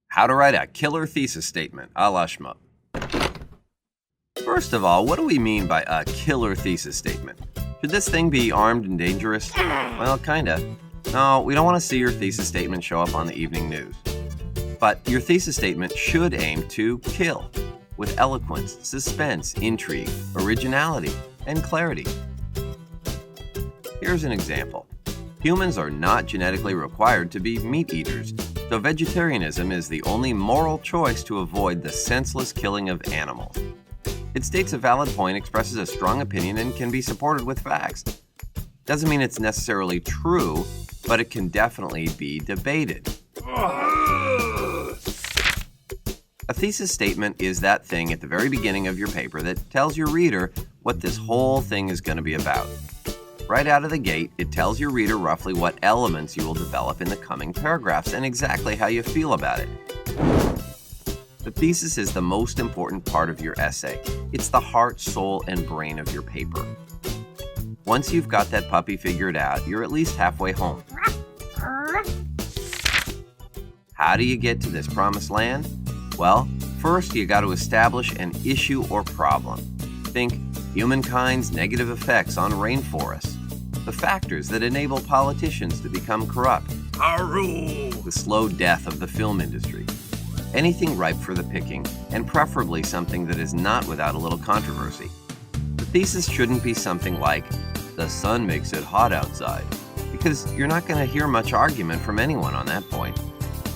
How to write a killer thesis statement, a la Shmoop. First of all, what do we mean by a killer thesis statement? Should this thing be armed and dangerous? Well, kinda. No, we don't want to see your thesis statement show up on the evening news. But your thesis statement should aim to kill, with eloquence, suspense, intrigue, originality, and clarity. Here's an example. Humans are not genetically required to be meat eaters, so vegetarianism is the only moral choice to avoid the senseless killing of animals. It states a valid point, expresses a strong opinion, and can be supported with facts. Doesn't mean it's necessarily true, but it can definitely be debated. A thesis statement is that thing at the very beginning of your paper that tells your reader what this whole thing is going to be about. Right out of the gate, it tells your reader roughly what elements you will develop in the coming paragraphs and exactly how you feel about it. The thesis is the most important part of your essay. It's the heart, soul, and brain of your paper. Once you've got that puppy figured out, you're at least halfway home. How do you get to this promised land? Well, first you got to establish an issue or problem. Think humankind's negative effects on rainforests, the factors that enable politicians to become corrupt, the slow death of the film industry, anything ripe for the picking, and preferably something that is not without a little controversy. The thesis shouldn't be something like, "The sun makes it hot outside," because you're not going to hear much argument from anyone on that point.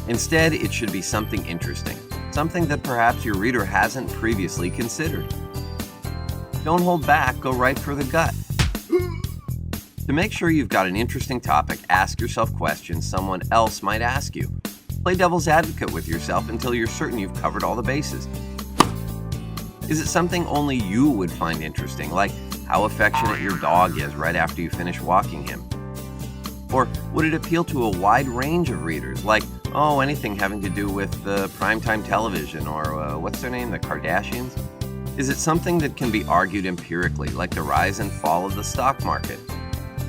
Instead, it should be something interesting, something that perhaps your reader hasn't previously considered. Don't hold back, go right for the gut. To make sure you've got an interesting topic, ask yourself questions someone else might ask you. Play devil's advocate with yourself until you're certain you've covered all the bases. Is it something only you would find interesting, like how affectionate your dog is right after you finish walking him? Or would it appeal to a wide range of readers, like, anything having to do with primetime television or what's their name, the Kardashians? Is it something that can be argued empirically, like the rise and fall of the stock market?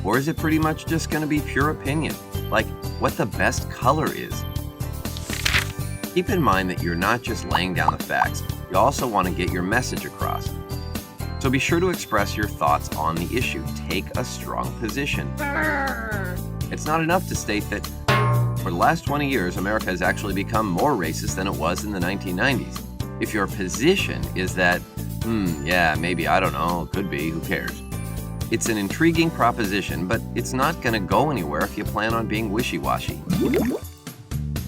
Or is it pretty much just going to be pure opinion, like what the best color is? Keep in mind that you're not just laying down the facts, you also want to get your message across. So be sure to express your thoughts on the issue. Take a strong position. It's not enough to state that for the last 20 years, America has actually become more racist than it was in the 1990s. If your position is that, maybe, I don't know, could be, who cares? It's an intriguing proposition, but it's not going to go anywhere if you plan on being wishy-washy.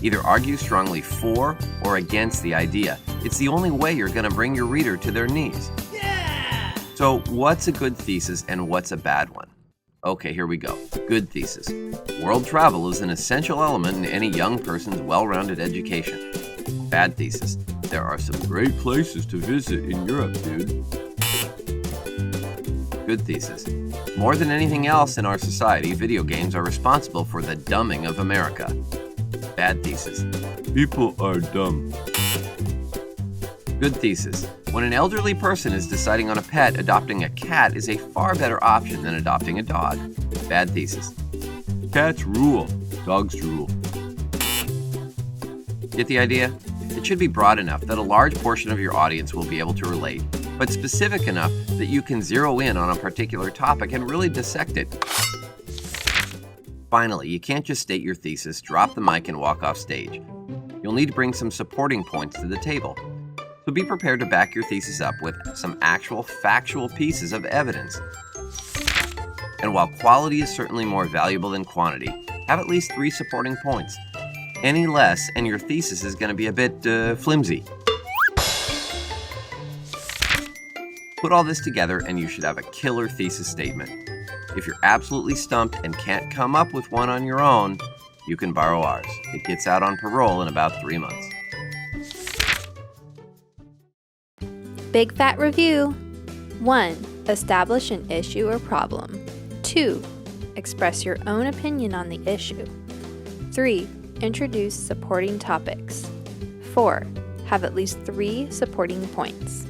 Either argue strongly for or against the idea. It's the only way you're going to bring your reader to their knees. Yeah! So what's a good thesis and what's a bad one? Okay, here we go. Good thesis. World travel is an essential element in any young person's well-rounded education. Bad thesis. There are some great places to visit in Europe, dude. Good thesis. More than anything else in our society, video games are responsible for the dumbing of America. Bad thesis. People are dumb. Good thesis. When an elderly person is deciding on a pet, adopting a cat is a far better option than adopting a dog. Bad thesis. Cats rule. Dogs rule. Get the idea? It should be broad enough that a large portion of your audience will be able to relate, but specific enough that you can zero in on a particular topic and really dissect it. Finally, you can't just state your thesis, drop the mic, and walk off stage. You'll need to bring some supporting points to the table. So be prepared to back your thesis up with some actual factual pieces of evidence. And while quality is certainly more valuable than quantity, have at least 3 supporting points. Any less, and your thesis is going to be a bit flimsy. Put all this together and you should have a killer thesis statement. If you're absolutely stumped and can't come up with one on your own, you can borrow ours. It gets out on parole in about 3 months. Big Fat Review. 1. Establish an issue or problem. 2. Express your own opinion on the issue. 3. Introduce supporting topics. 4. Have at least 3 supporting points.